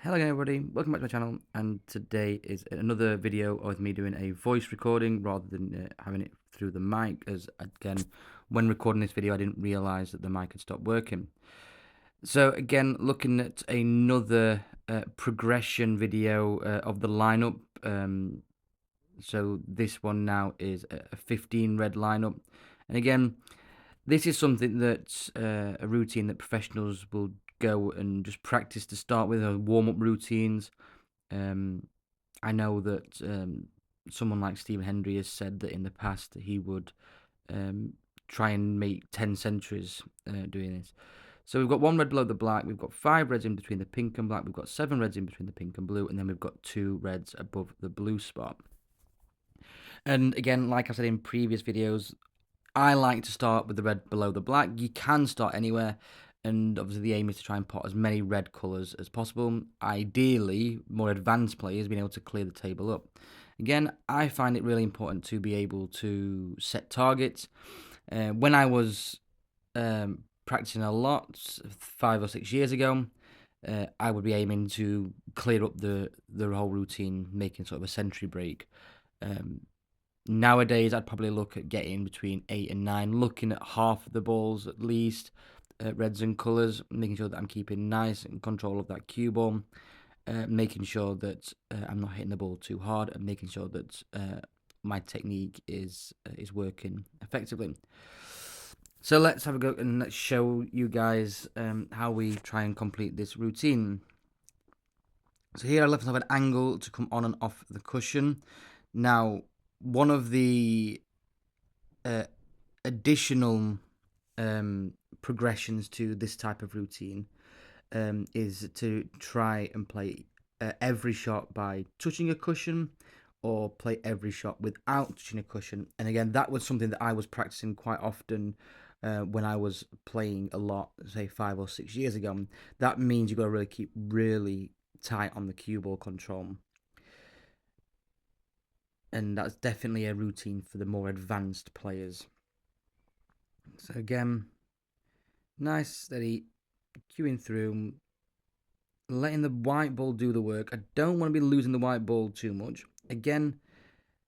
Hello again everybody, welcome back to my channel, and today is another video of me doing a voice recording rather than having it through the mic, as again, when recording this video I didn't realise that the mic had stopped working. So again, looking at another progression video of the lineup. So this one now is a 15 red lineup, and again, this is something that's a routine that professionals will go and just practice to start with, warm-up routines. I know that someone like Stephen Hendry has said that in the past he would try and make 10 centuries doing this. So we've got one red below the black, we've got 5 reds in between the pink and black, we've got 7 reds in between the pink and blue, and then we've got 2 reds above the blue spot. And again, like I said in previous videos, I like to start with the red below the black. You can start anywhere, and obviously the aim is to try and pot as many red colours as possible. Ideally, more advanced players being able to clear the table up. Again, I find it really important to be able to set targets. When I was practicing a lot 5 or 6 years ago, I would be aiming to clear up the whole routine, making sort of a century break. Nowadays, I'd probably look at getting between 8 and 9, looking at half of the balls at least, reds and colours, making sure that I'm keeping nice and control of that cue ball, making sure that I'm not hitting the ball too hard, and making sure that my technique is working effectively. So let's have a go and let's show you guys how we try and complete this routine. So here I left myself an angle to come on and off the cushion. Now, one of the additional progressions to this type of routine is to try and play every shot by touching a cushion, or play every shot without touching a cushion. And again, that was something that I was practicing quite often when I was playing a lot, say 5 or 6 years ago. That means you've got to really keep really tight on the cue ball control. And that's definitely a routine for the more advanced players. So again, nice, steady, cueing through, letting the white ball do the work. I don't want to be losing the white ball too much. Again,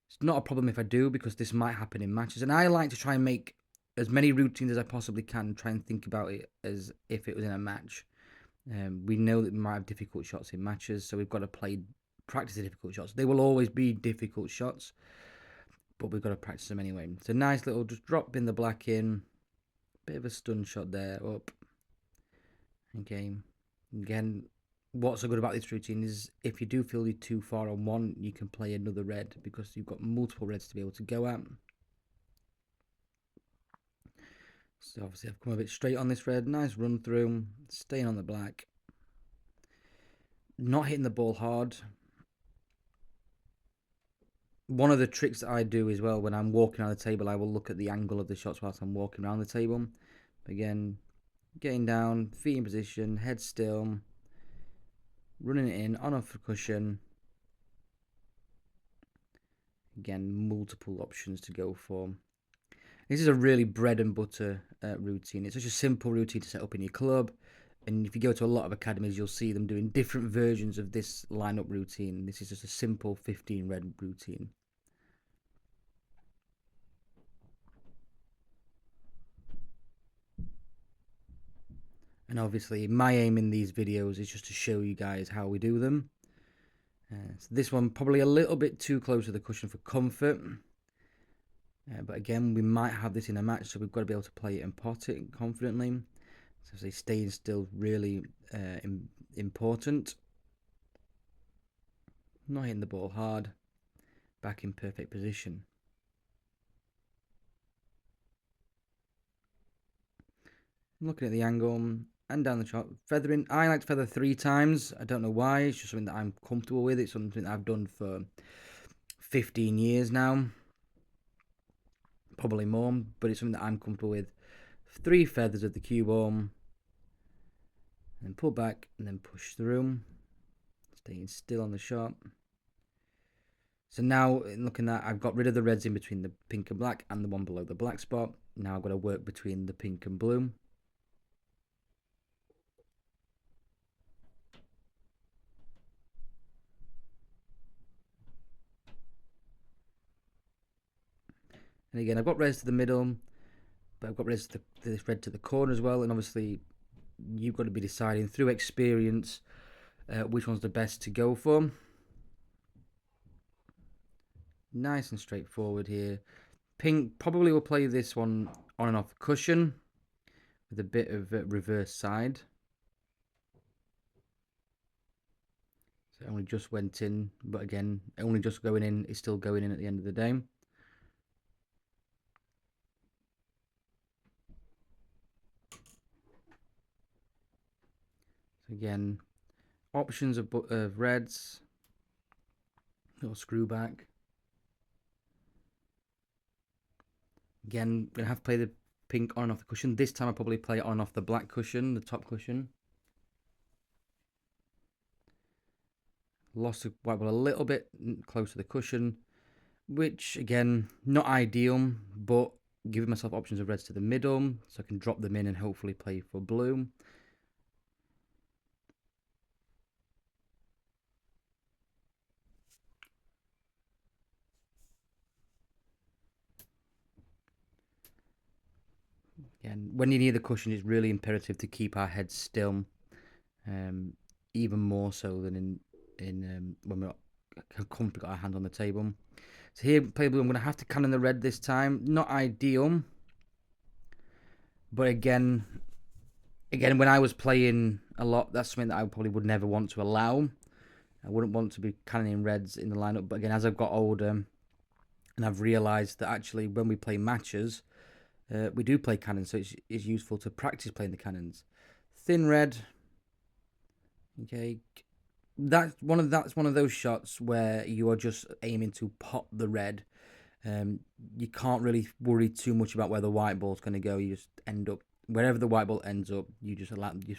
it's not a problem if I do, because this might happen in matches. And I like to try and make as many routines as I possibly can, try and think about it as if it was in a match. We know that we might have difficult shots in matches, so we've got to practice the difficult shots. They will always be difficult shots, but we've got to practice them anyway. So nice little, just drop in the black in, bit of a stun shot there, up. Okay, again, what's so good about this routine is if you do feel you're too far on one, you can play another red, because you've got multiple reds to be able to go at. So obviously I've come a bit straight on this red, nice run through, staying on the black, not hitting the ball hard. One of the tricks that I do as well, when I'm walking around the table, I will look at the angle of the shots whilst I'm walking around the table. Again, getting down, feet in position, head still, running it in, on off the cushion. Again, multiple options to go for. This is a really bread and butter routine. It's such a simple routine to set up in your club. And if you go to a lot of academies, you'll see them doing different versions of this lineup routine. This is just a simple 15 red routine. And obviously, my aim in these videos is just to show you guys how we do them. So this one, probably a little bit too close to the cushion for comfort. But again, we might have this in a match, so we've got to be able to play it and pot it confidently. So say staying still, really important. Not hitting the ball hard. Back in perfect position. Looking at the angle and down the shot. Feathering. I like to feather 3 times. I don't know why. It's just something that I'm comfortable with. It's something that I've done for 15 years now. Probably more, but it's something that I'm comfortable with. 3 feathers of the cue ball. And pull back and then push through. Staying still on the shot. So now, looking at that, I've got rid of the reds in between the pink and black and the one below the black spot. Now I've got to work between the pink and blue. And again, I've got reds to the middle, but I've got reds to this red to the corner as well. And obviously, you've got to be deciding through experience which one's the best to go for. Nice and straightforward here. Pink probably will play this one on and off the cushion with a bit of reverse side. So it only just went in, but again, only just going in is still going in at the end of the day. So again, options of reds, little screw back. Again, gonna have to play the pink on and off the cushion. This time I'll probably play it on and off the black cushion, the top cushion. Lost the white ball a little bit close to the cushion, which again, not ideal, but giving myself options of reds to the middle, so I can drop them in and hopefully play for blue. Again, when you're near the cushion, it's really imperative to keep our heads still, even more so than in when we're comfortably got our hand on the table. So here, play blue. I'm going to have to cannon the red this time. Not ideal, but again, when I was playing a lot, that's something that I probably would never want to allow. I wouldn't want to be cannoning reds in the lineup. But again, as I've got older, and I've realised that actually when we play matches, we do play cannons, so it's useful to practice playing the cannons. Thin red. Okay, that's one of those shots where you are just aiming to pop the red. You can't really worry too much about where the white ball's going to go. You just end up wherever the white ball ends up. You just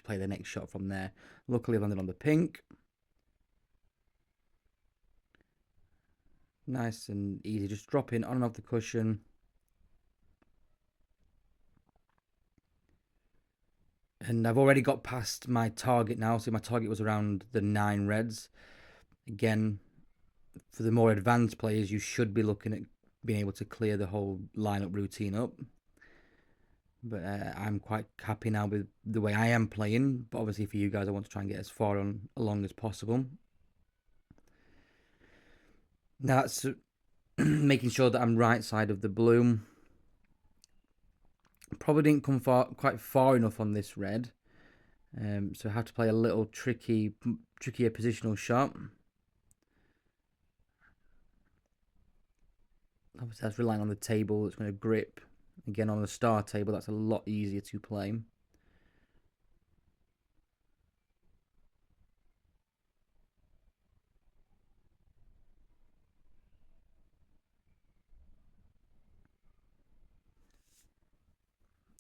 play the next shot from there. Luckily, I landed on the pink. Nice and easy. Just drop in on and off the cushion. And I've already got past my target now. So my target was around the 9 reds. Again, for the more advanced players, you should be looking at being able to clear the whole lineup routine up. But I'm quite happy now with the way I am playing. But obviously for you guys, I want to try and get as far along as possible. Now that's making sure that I'm right side of the blue. Probably didn't come quite far enough on this red. So I have to play a little trickier positional shot. Obviously that's relying on the table. It's going to grip. Again, on the star table, that's a lot easier to play.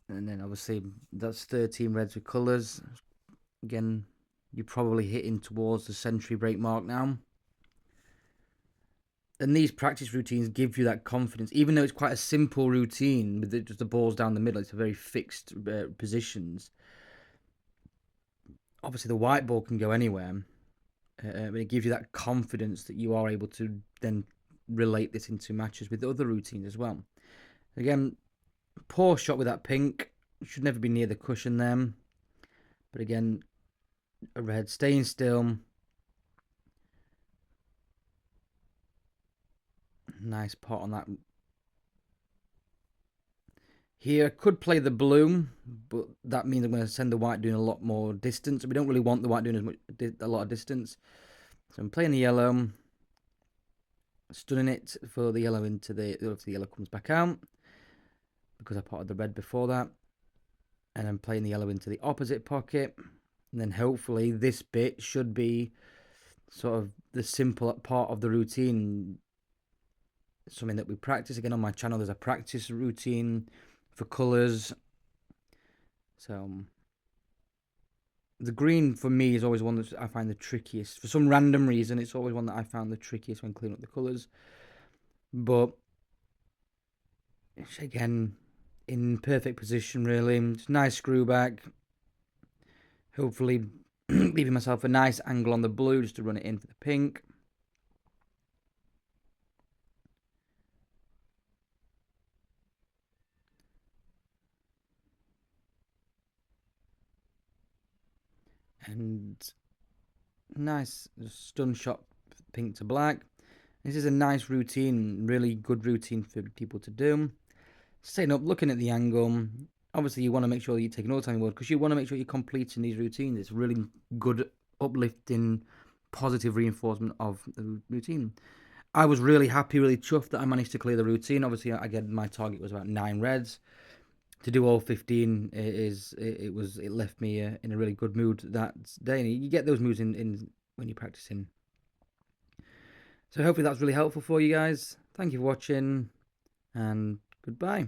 And then obviously that's 13 reds with colours. Again, you're probably hitting towards the century break mark now. And these practice routines give you that confidence, even though it's quite a simple routine with just the balls down the middle. It's a very fixed positions. Obviously, the white ball can go anywhere, but it gives you that confidence that you are able to then relate this into matches with other routines as well. Again, poor shot with that pink. Should never be near the cushion there. But again, a red staying still. Nice pot on that. Here, I could play the blue, but that means I'm going to send the white doing a lot more distance. We don't really want the white doing a lot of distance. So I'm playing the yellow. Stunning it for the yellow into the yellow comes back out. Because I potted the red before that. And I'm playing the yellow into the opposite pocket. And then hopefully this bit should be sort of the simple part of the routine. Something that we practice. Again, on my channel, there's a practice routine for colours. So the green for me is always one that I find the trickiest. For some random reason, it's always one that I found the trickiest when cleaning up the colours. But again, in perfect position, really. It's nice screw back. Hopefully leaving myself a nice angle on the blue just to run it in for the pink. And nice stun shot pink to black. This is a nice routine, really good routine for people to do. Setting up, looking at the angle. Obviously, you want to make sure you're taking all time mode because you want to make sure you're completing these routines. It's really good, uplifting, positive reinforcement of the routine. I was really happy, really chuffed that I managed to clear the routine. Obviously, again, my target was about 9 reds. To do all 15 it left me in a really good mood that day. And you get those moods in when you're practicing. So hopefully that's really helpful for you guys. Thank you for watching, and goodbye.